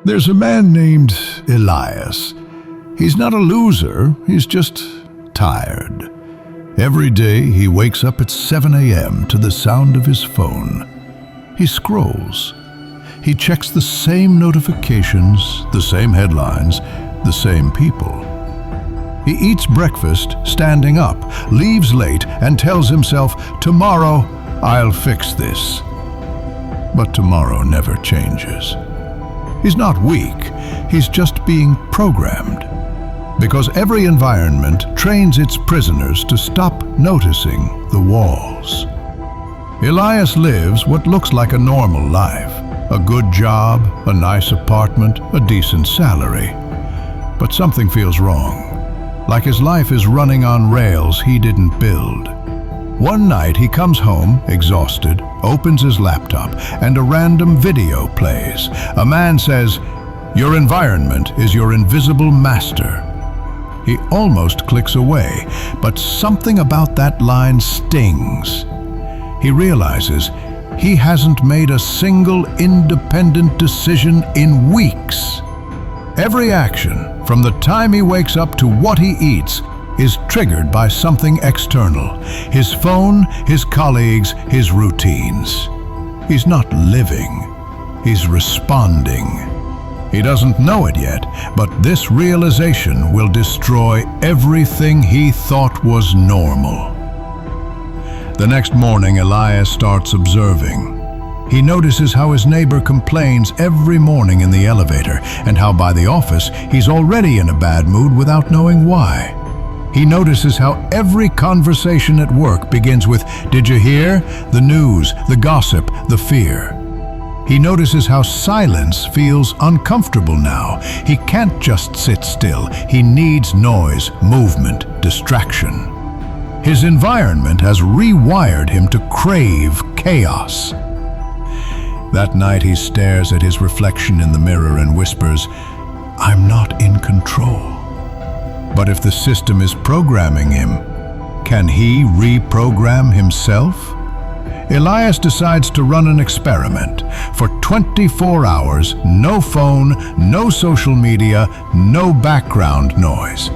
There's a man named Elias. He's not a loser, he's just tired. Every day he wakes up at 7 a.m. to the sound of his phone. He scrolls. He checks the same notifications, the same headlines, the same people. He eats breakfast standing up, leaves late, and tells himself, "Tomorrow, I'll fix this." But tomorrow never changes. He's not weak, he's just being programmed. Because every environment trains its prisoners to stop noticing the walls. Elias lives what looks like a normal life. A good job, a nice apartment, a decent salary. But something feels wrong. Like his life is running on rails he didn't build. One night he comes home, exhausted, opens his laptop, and a random video plays. A man says, "Your environment is your invisible master." He almost clicks away, but something about that line stings. He realizes he hasn't made a single independent decision in weeks. Every action, from the time he wakes up to what he eats, is triggered by something external. His phone, his colleagues, his routines. He's not living, he's responding. He doesn't know it yet, but this realization will destroy everything he thought was normal. The next morning, Elias starts observing. He notices how his neighbor complains every morning in the elevator, and how by the office he's already in a bad mood without knowing why. He notices how every conversation at work begins with, "Did you hear?" The news, the gossip, the fear. He notices how silence feels uncomfortable now. He can't just sit still. He needs noise, movement, distraction. His environment has rewired him to crave chaos. That night he stares at his reflection in the mirror and whispers, "I'm not in control." But if the system is programming him, can he reprogram himself? Elias decides to run an experiment. For 24 hours, no phone, no social media, no background noise.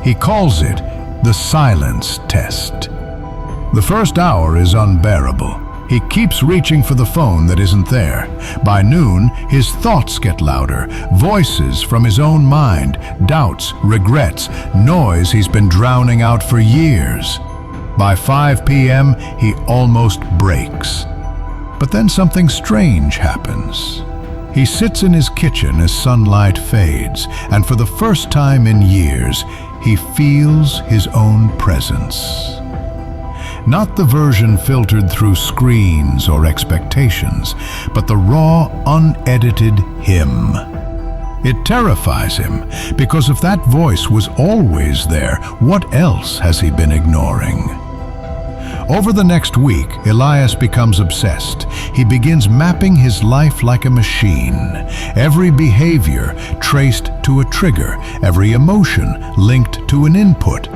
He calls it the silence test. The first hour is unbearable. He keeps reaching for the phone that isn't there. By noon, his thoughts get louder, voices from his own mind, doubts, regrets, noise he's been drowning out for years. By 5 p.m., he almost breaks. But then something strange happens. He sits in his kitchen as sunlight fades, and for the first time in years, he feels his own presence. Not the version filtered through screens or expectations, but the raw, unedited him. It terrifies him, because if that voice was always there, what else has he been ignoring? Over the next week, Elias becomes obsessed. He begins mapping his life like a machine. Every behavior traced to a trigger, every emotion linked to an input.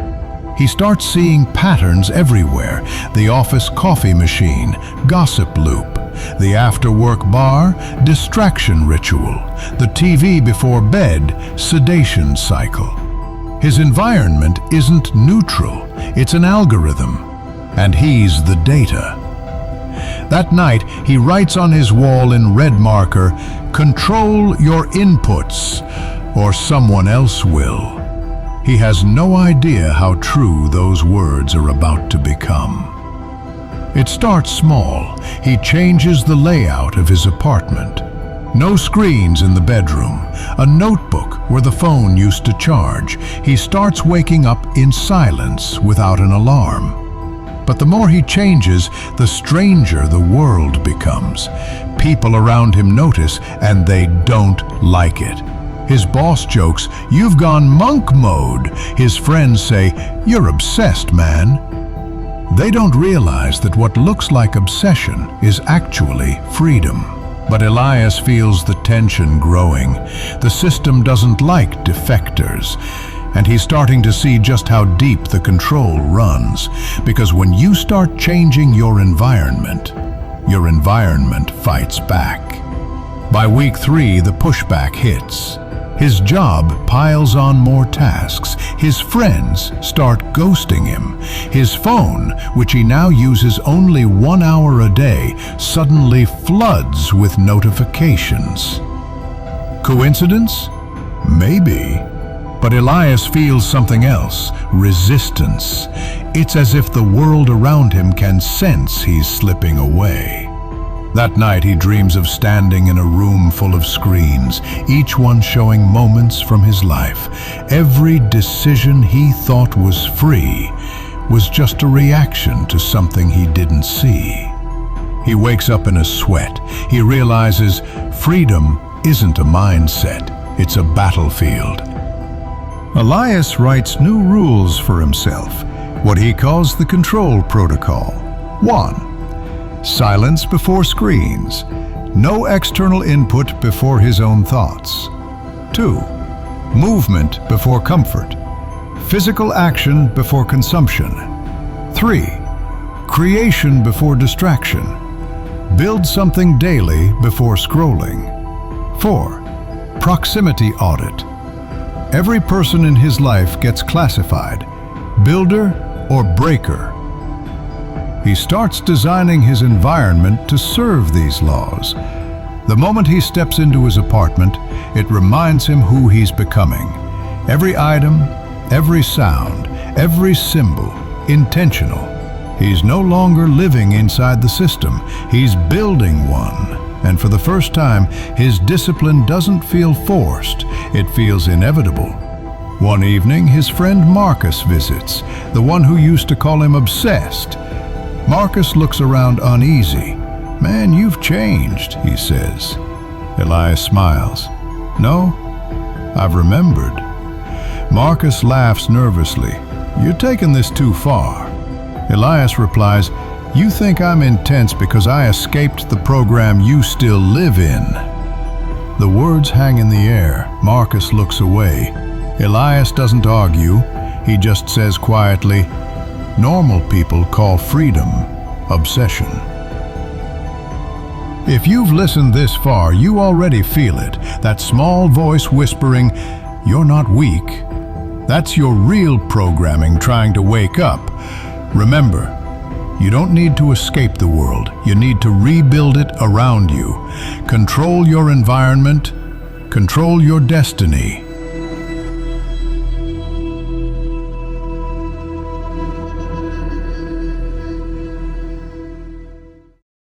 He starts seeing patterns everywhere: the office coffee machine, gossip loop; the after-work bar, distraction ritual; the TV before bed, sedation cycle. His environment isn't neutral, it's an algorithm, and he's the data. That night, he writes on his wall in red marker, "Control your inputs, or someone else will." He has no idea how true those words are about to become. It starts small. He changes the layout of his apartment. No screens in the bedroom, a notebook where the phone used to charge. He starts waking up in silence without an alarm. But the more he changes, the stranger the world becomes. People around him notice, and they don't like it. His boss jokes, "You've gone monk mode." His friends say, "You're obsessed, man." They don't realize that what looks like obsession is actually freedom. But Elias feels the tension growing. The system doesn't like defectors. And he's starting to see just how deep the control runs. Because when you start changing your environment fights back. By week 3, the pushback hits. His job piles on more tasks. His friends start ghosting him. His phone, which he now uses only 1 hour a day, suddenly floods with notifications. Coincidence? Maybe. But Elias feels something else, resistance. It's as if the world around him can sense he's slipping away. That night he dreams of standing in a room full of screens, each one showing moments from his life. Every decision he thought was free was just a reaction to something he didn't see. He wakes up in a sweat. He realizes freedom isn't a mindset, it's a battlefield. Elias writes new rules for himself, what he calls the control protocol. 1. Silence before screens. No external input before his own thoughts. 2. Movement before comfort. Physical action before consumption. 3. Creation before distraction. Build something daily before scrolling. 4. Proximity audit. Every person in his life gets classified, builder or breaker. He starts designing his environment to serve these laws. The moment he steps into his apartment, it reminds him who he's becoming. Every item, every sound, every symbol, intentional. He's no longer living inside the system, he's building one. And for the first time, his discipline doesn't feel forced, it feels inevitable. One evening, his friend Marcus visits, the one who used to call him obsessed. Marcus looks around uneasy. "Man, you've changed," he says. Elias smiles. "No, I've remembered." Marcus laughs nervously. "You're taking this too far." Elias replies, "You think I'm intense because I escaped the program you still live in." The words hang in the air. Marcus looks away. Elias doesn't argue. He just says quietly, "Normal people call freedom obsession." If you've listened this far, you already feel it. That small voice whispering, "You're not weak." That's your real programming trying to wake up. Remember, you don't need to escape the world. You need to rebuild it around you. Control your environment, control your destiny.